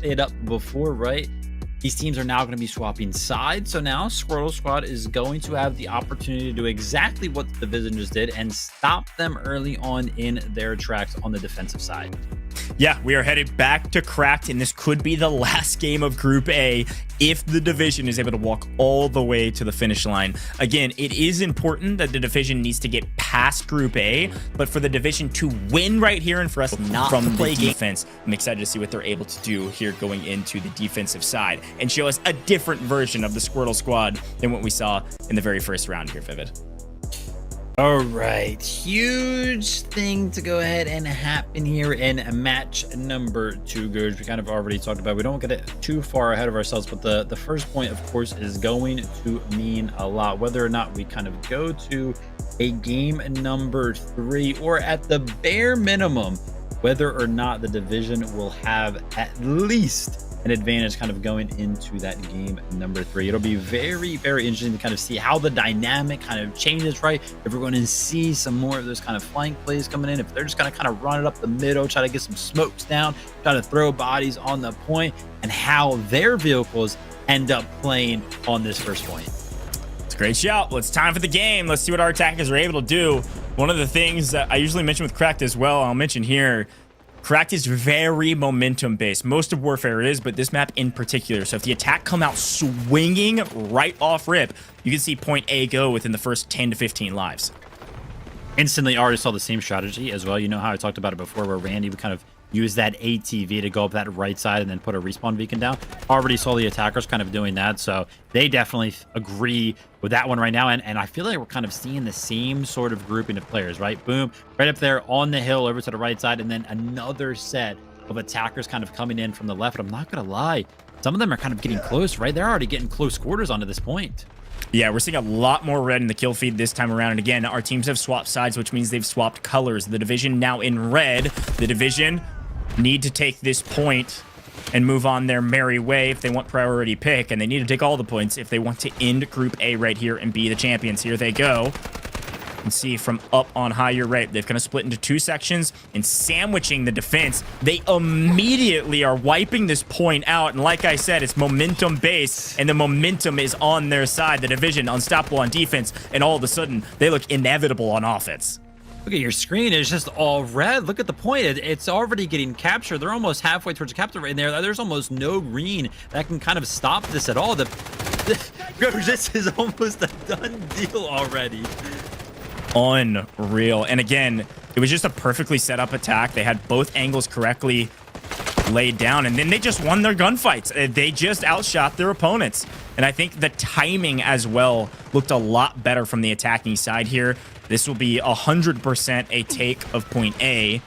it up before, right? These teams are now going to be swapping sides. So now Squirtle Squad is going to have the opportunity to do exactly what the Division just did and stop them early on in their tracks on the defensive side. Yeah, we are headed back to Cracked, and this could be the last game of Group A if the Division is able to walk all the way to the finish line. Again, it is important that the Division needs to get past Group A, but for the Division to win right here and for us not to play defense, I'm excited to see what they're able to do here going into the defensive side and show us a different version of the Squirtle Squad than what we saw in the very first round here, Vivid. All right, huge thing to go ahead and happen here in match number 2, Gurge. We kind of already talked about. We don't get it too far ahead of ourselves, but the first point, of course, is going to mean a lot. Whether or not we kind of go to a game number 3, or at the bare minimum, whether or not the Division will have at least an advantage kind of going into that game number 3. It'll be very, very interesting to kind of see how the dynamic kind of changes, right? If we're going to see some more of those kind of flank plays coming in, if they're just going to kind of run it up the middle, try to get some smokes down, try to throw bodies on the point, and how their vehicles end up playing on this first point. It's a great shout. Well, it's time for the game. Let's see what our attackers are able to do. One of the things that I usually mention with Cracked as well, I'll mention here, Cracked is very momentum based. Most of Warfare is, but this map in particular. So if the attack come out swinging right off rip, you can see point A go within the first 10 to 15 lives. Instantly already saw the same strategy as well. You know how I talked about it before, where Randy would kind of use that ATV to go up that right side and then put a respawn beacon down. Already saw the attackers kind of doing that, so they definitely agree with that one right now. And I feel like we're kind of seeing the same sort of grouping of players, right? Boom, right up there on the hill over to the right side, and then another set of attackers kind of coming in from the left. And I'm not gonna lie, some of them are kind of getting close, right? They're already getting close quarters onto this point. Yeah, we're seeing a lot more red in the kill feed this time around. And again, our teams have swapped sides, which means they've swapped colors. The Division now in red. The Division need to take this point and move on their merry way if they want priority pick, and they need to take all the points if they want to end Group A right here and be the champions. Here they go. You can see from up on high, you're right, they've kind of split into 2 sections and sandwiching the defense. They immediately are wiping this point out, and like I said, it's momentum based, and the momentum is on their side. The Division unstoppable on defense, and all of a sudden they look inevitable on offense. Look at your screen. It's just all red. Look at the point. It's already getting captured. They're almost halfway towards the capture right there. There's almost no green that can kind of stop this at all. This is almost a done deal already. Unreal. And again, it was just a perfectly set up attack. They had both angles correctly laid down, and then they just won their gunfights. They just outshot their opponents. And I think the timing as well looked a lot better from the attacking side here. This will be 100% a take of point A.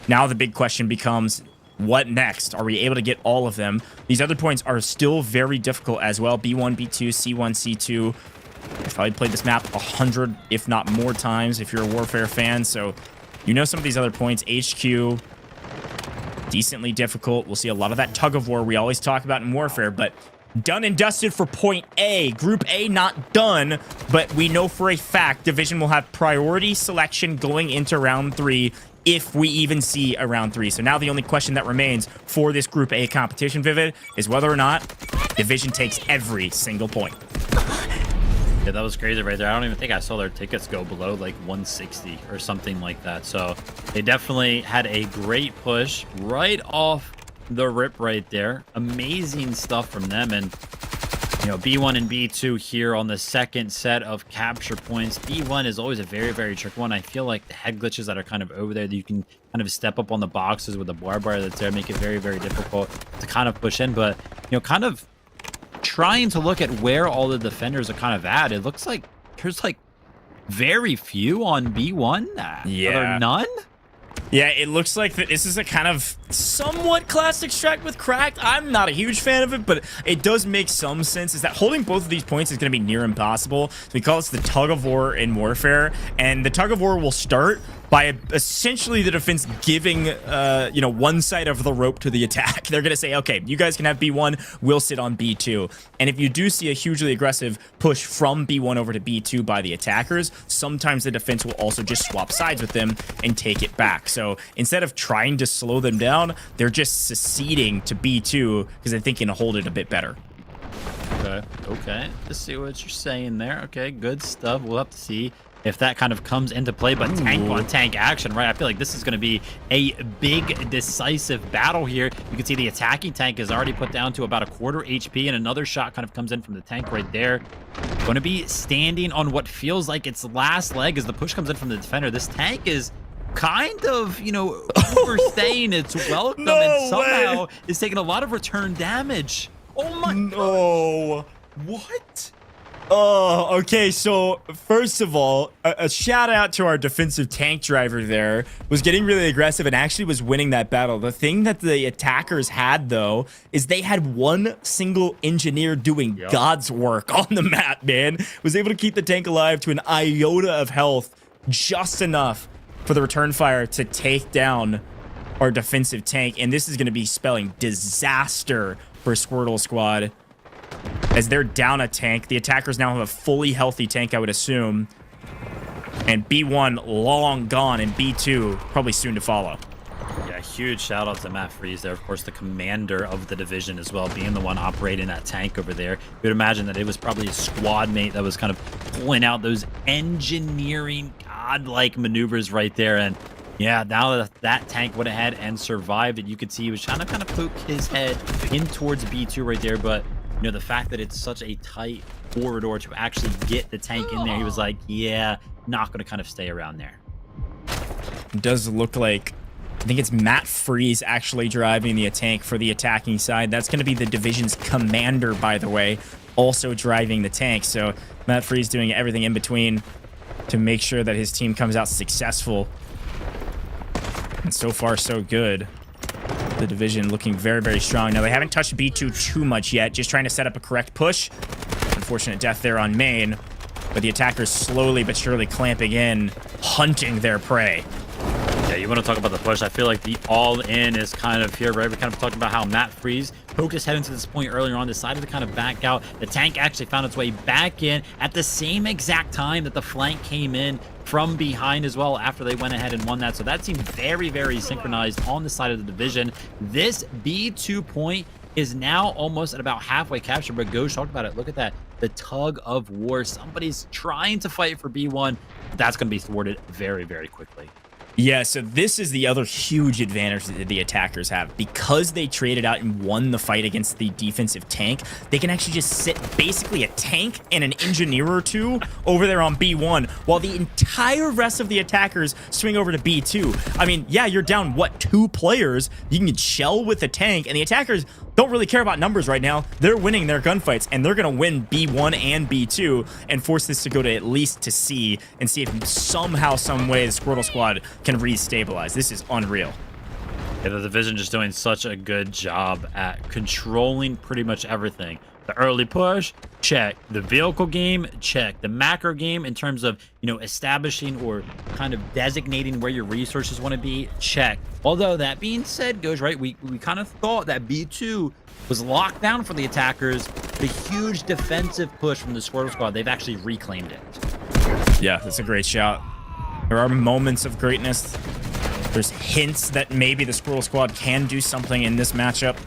Now the big question becomes, what next? Are we able to get all of them? These other points are still very difficult as well. B1, B2, C1, C2. You've probably played this map 100, if not more times, if you're a Warfare fan. So you know some of these other points. HQ, decently difficult. We'll see a lot of that tug of war we always talk about in Warfare, but done and dusted for point A. Group A not done, but we know for a fact Division will have priority selection going into round 3 if we even see a round 3. So now the only question that remains for this Group A competition, Vivid, is whether or not Division takes every single point. Yeah, that was crazy right there. I don't even think I saw their tickets go below like 160 or something like that. So they definitely had a great push right off the rip right there. Amazing stuff from them. And you know, B1 and B2 here on the second set of capture points. B1 is always a very, very tricky one. I feel like the head glitches that are kind of over there, that you can kind of step up on the boxes with the barbed wire that's there, make it very, very difficult to kind of push in. But you know, kind of trying to look at where all the defenders are kind of at, it looks like there's like very few on B1. Yeah. Are there none? Yeah, it looks like that this is a kind of somewhat classic strat with Cracked. I'm not a huge fan of it, but it does make some sense. Is that holding both of these points is going to be near impossible. So we call this the tug of war in Warfare, and the tug of war will start by essentially the defense giving, you know, one side of the rope to the attack. They're going to say, okay, you guys can have B1, we'll sit on B2. And if you do see a hugely aggressive push from B1 over to B2 by the attackers, sometimes the defense will also just swap sides with them and take it back. So instead of trying to slow them down, down. They're just seceding to B2 because they think they can hold it a bit better. Okay. Let's see what you're saying there. Okay, good stuff. We'll have to see if that kind of comes into play, but tank on tank action, right? I feel like this is going to be a big decisive battle here. You can see the attacking tank is already put down to about a quarter HP, and another shot kind of comes in from the tank right there. Going to be standing on what feels like its last leg as the push comes in from the defender. This tank is kind of, overstaying its welcome and somehow is taking a lot of return damage. Oh my God. What? Oh, okay. So first of all, a shout out to our defensive tank driver there. Was getting really aggressive and actually was winning that battle. The thing that the attackers had, though, is they had one single engineer doing God's work on the map, man. Was able to keep the tank alive to an iota of health, just enough for the return fire to take down our defensive tank. And this is going to be spelling disaster for Squirtle squad. As they're down a tank, the attackers now have a fully healthy tank, I would assume. And B1 long gone, and B2 probably soon to follow. Yeah, huge shout out to Matt Freeze there. Of course, the commander of the division as well, being the one operating that tank over there. You would imagine that it was probably a squad mate that was kind of pulling out those engineering godlike maneuvers right there. And yeah, now that that tank went ahead and survived it, you could see he was trying to kind of poke his head in towards B2 right there. But the fact that it's such a tight corridor to actually get the tank in there, he was like, yeah, not going to kind of stay around there. It does look like, I think it's Matt Freeze actually driving the tank for the attacking side. That's going to be the division's commander, by the way, also driving the tank. So Matt Freeze doing everything in between to make sure that his team comes out successful. And so far, so good. The division looking very, very strong. Now, they haven't touched B2 too much yet, just trying to set up a correct push. Unfortunate death there on main, but the attackers slowly but surely clamping in, hunting their prey. Yeah, you want to talk about the push. I feel like the all-in is kind of here, right? We kind of talked about how Matt Freeze poked his head into this point earlier on, decided to kind of back out. The tank actually found its way back in at the same exact time that the flank came in from behind as well after they went ahead and won that. So that seemed very, very synchronized on the side of the division. This B2 point is now almost at about halfway captured, but Ghost talked about it. Look at that. The tug of war. Somebody's trying to fight for B1. That's going to be thwarted very, very quickly. Yeah, so this is the other huge advantage that the attackers have. Because they traded out and won the fight against the defensive tank, they can actually just sit basically a tank and an engineer or two over there on B1, while the entire rest of the attackers swing over to B2. I mean, yeah, you're down, what, 2 players? You can shell with the tank, and the attackers don't really care about numbers right now. They're winning their gunfights, and they're going to win B1 and B2 and force this to go to at least to C and see if somehow, some way, the Squirtle squad can re-stabilize. This is unreal. Yeah, the division just doing such a good job at controlling pretty much everything. The early push, check. The vehicle game, check. The macro game in terms of, establishing or kind of designating where your resources want to be, check. Although that being said, goes right, we kind of thought that B2 was locked down for the attackers. The huge defensive push from the Squirtle squad, they've actually reclaimed it. Yeah, that's a great shot. There are moments of greatness. There's hints that maybe the Squirtle squad can do something in this matchup.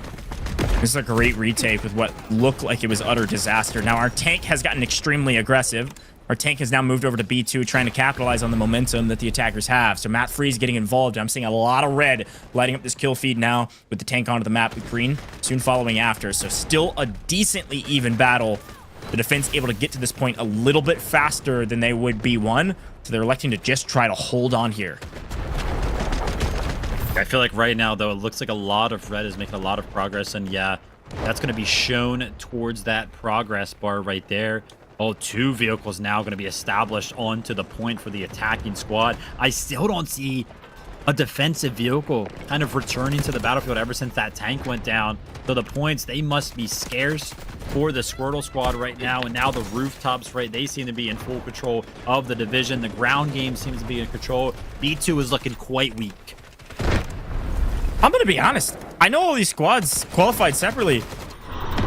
This is a great retake with what looked like it was utter disaster. Now, our tank has gotten extremely aggressive. Our tank has now moved over to B2, trying to capitalize on the momentum that the attackers have. So Matt Freeze getting involved. I'm seeing a lot of red lighting up this kill feed now with the tank onto the map with green soon following after. So still a decently even battle. The defense able to get to this point a little bit faster than they would B1. So they're electing to just try to hold on here. I feel like right now, though, it looks like a lot of red is making a lot of progress. And yeah, that's going to be shown towards that progress bar right there. Oh, 2 vehicles now going to be established onto the point for the attacking squad. I still don't see a defensive vehicle kind of returning to the battlefield ever since that tank went down. So the points, they must be scarce for the Squirtle squad right now. And now the rooftops, right, they seem to be in full control of the division. The ground game seems to be in control. B2 is looking quite weak. I'm going to be honest. I know all these squads qualified separately,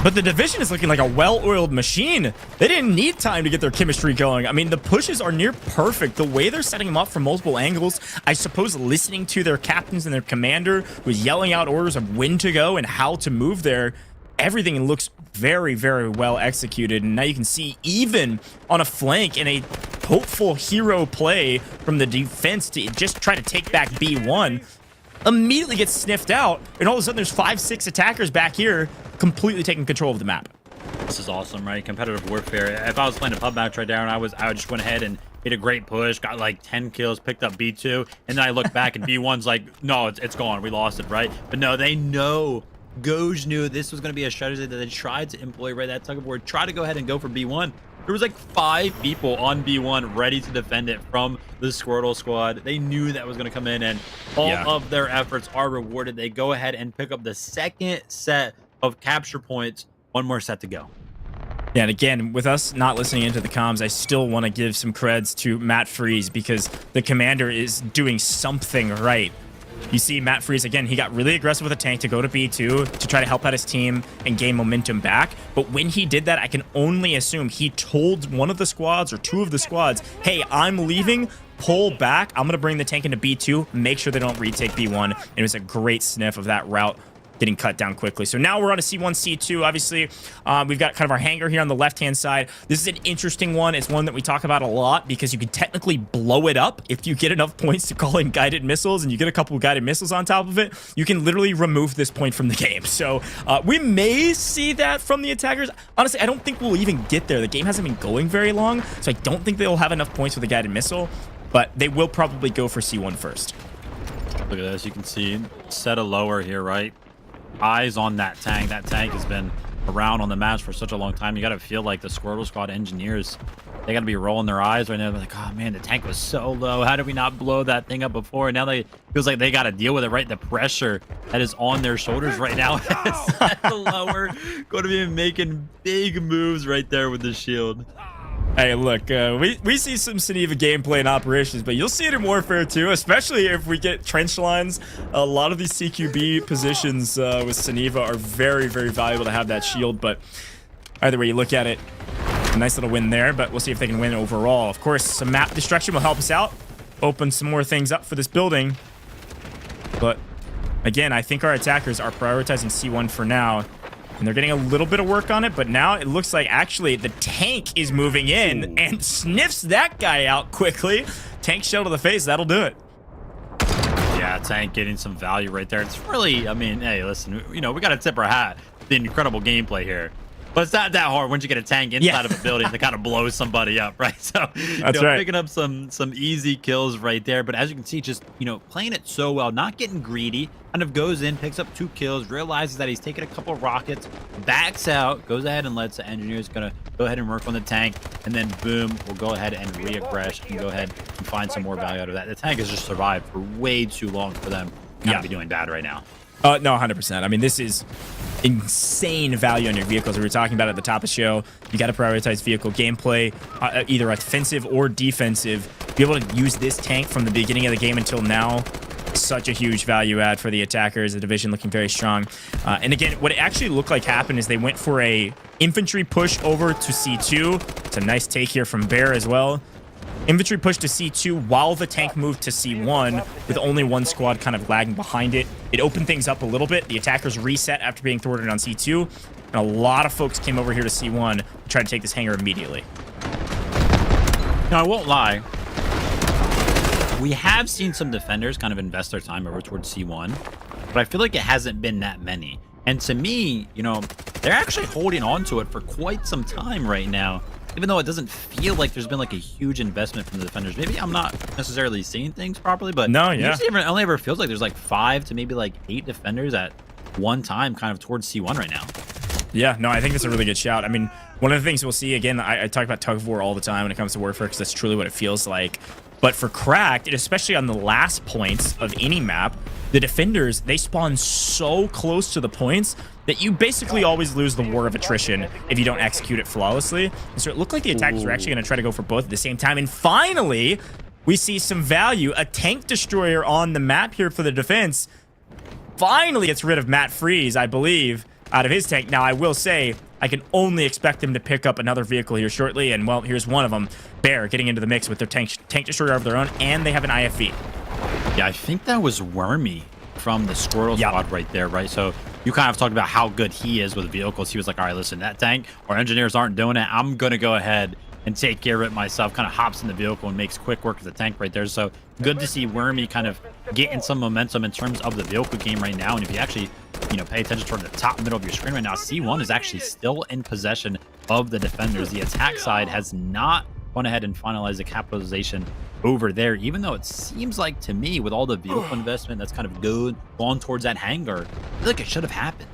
But the division is looking like a well-oiled machine. They didn't need time to get their chemistry going. I mean, the pushes are near perfect. The way they're setting them up from multiple angles, I suppose listening to their captains and their commander who's yelling out orders of when to go and how to move there, everything looks very, very well executed. And now you can see even on a flank in a hopeful hero play from the defense to just try to take back B1, immediately gets sniffed out. And all of a sudden there's 5-6 attackers back here completely taking control of the map. This is awesome, right? Competitive warfare. If I was playing a pub match right there and I would just went ahead and made a great push, got like 10 kills, picked up B2, and then I look back and B1's like, no, it's gone. We lost it, right? But no, they know. Goj knew this was going to be a strategy that they tried to employ, right? That tug of war, try to go ahead and go for B1. There was like 5 people on B1 ready to defend it from the Squirtle squad. They knew that was going to come in, and all of their efforts are rewarded. They go ahead and pick up the second set of capture points. One more set to go. Yeah, and again, with us not listening into the comms, I still want to give some creds to Matt Freeze because the commander is doing something right. You see Matt Freeze, again, he got really aggressive with a tank to go to B2 to try to help out his team and gain momentum back. But when he did that, I can only assume he told one of the squads or 2 of the squads, hey, I'm leaving, pull back. I'm going to bring the tank into B2, make sure they don't retake B1. And it was a great sniff of that route getting cut down quickly. So now we're on a C1, C2. Obviously, we've got kind of our hangar here on the left-hand side. This is an interesting one. It's one that we talk about a lot because you can technically blow it up if you get enough points to call in guided missiles and you get a couple of guided missiles on top of it. You can literally remove this point from the game. So we may see that from the attackers. Honestly, I don't think we'll even get there. The game hasn't been going very long, so I don't think they'll have enough points with a guided missile, but they will probably go for C1 first. Look at this. You can see set a lower here, right? Eyes on that tank. That tank has been around on the match for such a long time. You got to feel like the Squirtle squad engineers, they got to be rolling their eyes right now. They're like, oh man, the tank was so low. How did we not blow that thing up before? And now they feels like they got to deal with it, right? The pressure that is on their shoulders right now. Set the lower, going to be making big moves right there with the shield. Hey, look, we see some Saniva gameplay and operations, but you'll see it in Warfare too, especially if we get trench lines. A lot of these CQB positions with Saniva are very, very valuable to have that shield, but either way you look at it, a nice little win there, but we'll see if they can win overall. Of course, some map destruction will help us out, open some more things up for this building, but again, I think our attackers are prioritizing C1 for now. And they're getting a little bit of work on it, but now it looks like actually the tank is moving in and sniffs that guy out quickly. Tank shell to the face, that'll do it. Yeah, tank getting some value right there. It's really, I mean, hey, listen, you know, we got to tip our hat. The incredible gameplay here. But it's not that hard once you get a tank inside of a building to kind of blow somebody up, right? So, that's right. Picking up some easy kills right there. But as you can see, just, playing it so well, not getting greedy, kind of goes in, picks up 2 kills, realizes that he's taking a couple of rockets, backs out, goes ahead and lets the engineers gonna go ahead and work on the tank, and then boom, we'll go ahead and re-aggress and go ahead and find some more value out of that. The tank has just survived for way too long for them to be doing bad right now. No, 100%. I mean, this is insane value on your vehicles. We were talking about at the top of the show. You got to prioritize vehicle gameplay, either offensive or defensive. Be able to use this tank from the beginning of the game until now. Such a huge value add for the attackers. The division looking very strong. And again, what it actually looked like happened is they went for a infantry push over to C2. It's a nice take here from Bear as well. Infantry pushed to C2 while the tank moved to C1 with only one squad kind of lagging behind it. It opened things up a little bit. The attackers reset after being thwarted on C2. And a lot of folks came over here to C1 to try to take this hangar immediately. Now, I won't lie. We have seen some defenders kind of invest their time over towards C1, but I feel like it hasn't been that many. And to me, they're actually holding on to it for quite some time right now. Even though it doesn't feel like there's been like a huge investment from the defenders. Maybe I'm not necessarily seeing things properly, but no, yeah. It only ever feels like there's like 5 to maybe like 8 defenders at one time kind of towards C1 right now. Yeah, no, I think that's a really good shout. I mean, one of the things we'll see, again, I talk about tug of war all the time when it comes to Warfare because that's truly what it feels like. But for Cracked, especially on the last points of any map, the defenders, they spawn so close to the points that you basically always lose the war of attrition if you don't execute it flawlessly. And so it looked like the attackers were actually going to try to go for both at the same time. And finally, we see some value. A tank destroyer on the map here for the defense finally gets rid of Matt Freeze, I believe. out of his tank. Now, I will say, I can only expect them to pick up another vehicle here shortly. And, well, here's one of them. Bear getting into the mix with their tank destroyer of their own, and they have an IFV. Yeah, I think that was Wormy from the Squirtle squad right there, right? So you kind of talked about how good he is with vehicles. He was like, all right, listen, that tank, our engineers aren't doing it. I'm going to go ahead and take care of it myself. Kind of hops in the vehicle and makes quick work of the tank right there. So good to see Wormy kind of getting some momentum in terms of the vehicle game right now. And if you actually, pay attention toward the top middle of your screen right now, C1 is actually still in possession of the defenders. The attack side has not gone ahead and finalized the capitalization over there, even though it seems like to me with all the vehicle investment that's kind of gone towards that hangar, I feel like it should have happened.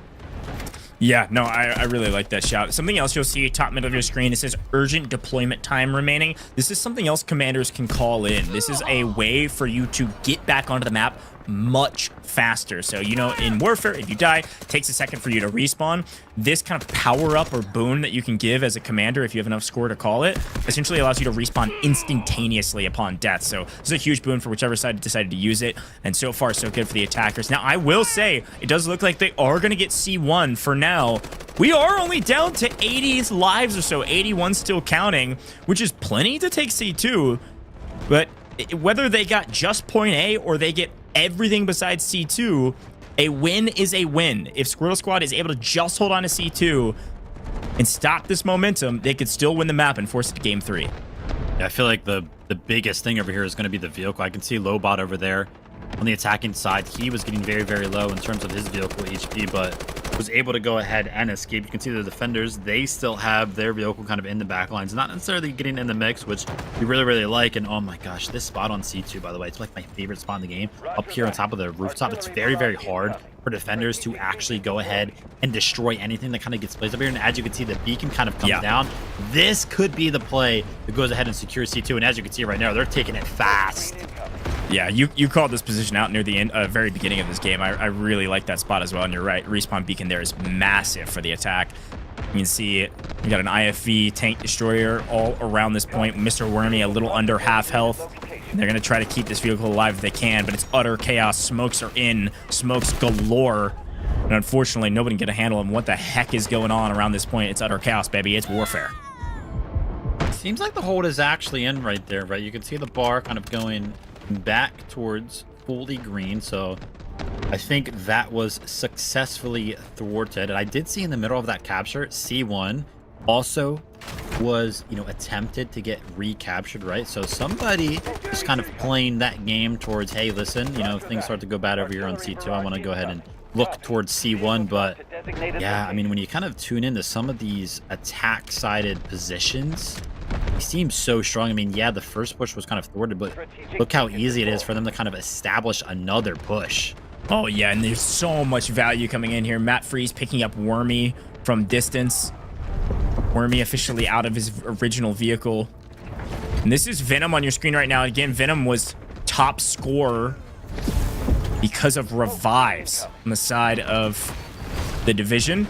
Yeah, no, I really like that shout. Something else you'll see top middle of your screen, it says urgent deployment time remaining. This is something else commanders can call in. This is a way for you to get back onto the map much faster. So, in Warfare, if you die, it takes a second for you to respawn. This kind of power up or boon that you can give as a commander, if you have enough score to call it, essentially allows you to respawn instantaneously upon death. So this is a huge boon for whichever side decided to use it. And so far, so good for the attackers. Now, I will say, it does look like they are going to get C1 for now. We are only down to 80 lives or so, 81 still counting, which is plenty to take C2. But whether they got just point A or they get everything besides C2, a win is a win. If Squirtle Squad is able to just hold on to C2 and stop this momentum, they could still win the map and force it to game 3. Yeah, I feel like the biggest thing over here is going to be the vehicle. I can see Lobot over there on the attacking side. He was getting very, very low in terms of his vehicle HP, but was able to go ahead and escape. You can see the defenders, they still have their vehicle kind of in the back lines, not necessarily getting in the mix, which we really, really like. And oh my gosh, this spot on C2, by the way, it's like my favorite spot in the game. Up here on top of the rooftop, it's very, very hard for defenders to actually go ahead and destroy anything that kind of gets placed up here. And as you can see, the beacon kind of comes down. This could be the play that goes ahead and secures C2. And as you can see right now, they're taking it fast. Yeah, you called this position out near the end, very beginning of this game. I really like that spot as well. And you're right, respawn beacon there is massive for the attack. You can see we got an IFV tank destroyer all around this point. Mr. Wormy a little under half health. They're going to try to keep this vehicle alive if they can, but it's utter chaos. Smokes are in, smokes galore. And unfortunately, nobody can get a handle on what the heck is going on around this point. It's utter chaos, baby. It's warfare. Seems like the hold is actually in right there, right? You can see the bar kind of going back towards fully green, so I think that was successfully thwarted. And I did see in the middle of that capture, C1 also was, attempted to get recaptured, right? So somebody is kind of playing that game towards, hey, listen, if things start to go bad over here on C2, I want to go ahead and look towards C1. But yeah, I mean, when you kind of tune into some of these attack-sided positions, he seems so strong. I mean, yeah, the first push was kind of thwarted, but look how easy it is for them to kind of establish another push. Oh, yeah, and there's so much value coming in here. Matt Freeze picking up Wormy from distance. Wormy officially out of his original vehicle. And this is Venom on your screen right now. Again, Venom was top scorer because of revives on the side of the division.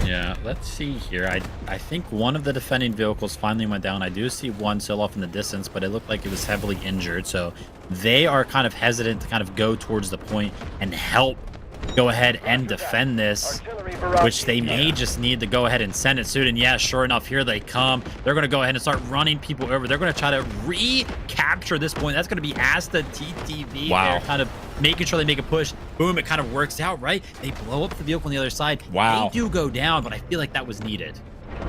Yeah, let's see here. I think one of the defending vehicles finally went down. I do see one still off in the distance, but it looked like it was heavily injured. So they are kind of hesitant to kind of go towards the point and help go ahead and defend this, which they may just need to go ahead and send it soon. And yeah, sure enough, here they come. They're going to go ahead and start running people over. They're going to try to recapture this point. That's going to be Asta TTV. Wow. They're kind of making sure they make a push. Boom, it kind of works out, right? They blow up the vehicle on the other side. Wow. They do go down, but I feel like that was needed.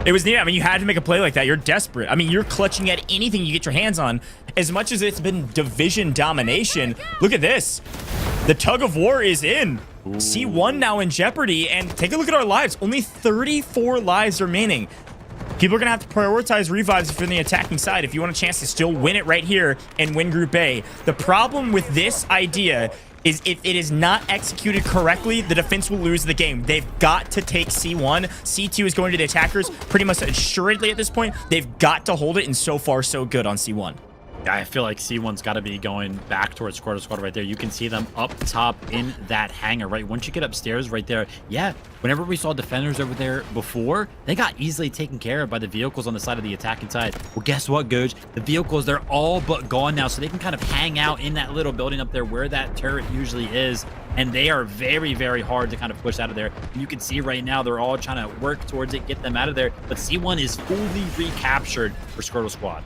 It was needed. I mean, you had to make a play like that. You're desperate. I mean, you're clutching at anything you get your hands on. As much as it's been division domination, look at this. The tug of war is in. Ooh. C1 now in jeopardy, and take a look at our lives. Only 34 lives remaining. People are going to have to prioritize revives if you're on the attacking side if you want a chance to still win it right here and win Group A. The problem with this idea is if it is not executed correctly, the defense will lose the game. They've got to take C1. C2 is going to the attackers pretty much assuredly at this point. They've got to hold it, and so far, so good on C1. Yeah, I feel like C1's got to be going back towards Squirtle Squad right there. You can see them up top in that hangar, right? Once you get upstairs right there, yeah, whenever we saw defenders over there before, they got easily taken care of by the vehicles on the side of the attacking side. Well, guess what, Goj? The vehicles, they're all but gone now, so they can kind of hang out in that little building up there where that turret usually is. and they are very, very hard to kind of push out of there. And you can see right now they're all trying to work towards it, get them out of there. But C1 is fully recaptured for Squirtle Squad.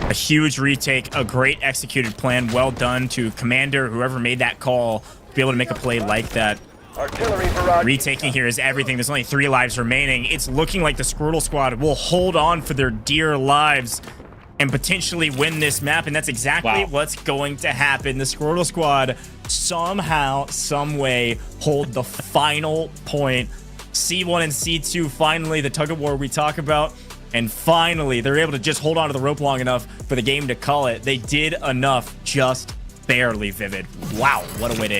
A huge retake, a great executed plan. Well done to Commander, whoever made that call, to be able to make a play like that. Artillery barrage. Retaking here is everything. There's only 3 lives remaining. It's looking like the Squirtle Squad will hold on for their dear lives and potentially win this map, and that's exactly what's going to happen. The Squirtle Squad somehow, some way, hold the final point. C1 and C2, finally, the tug-of-war we talk about, and finally, they're able to just hold on to the rope long enough for the game to call it. They did enough, just barely, Vivid. Wow, what a way to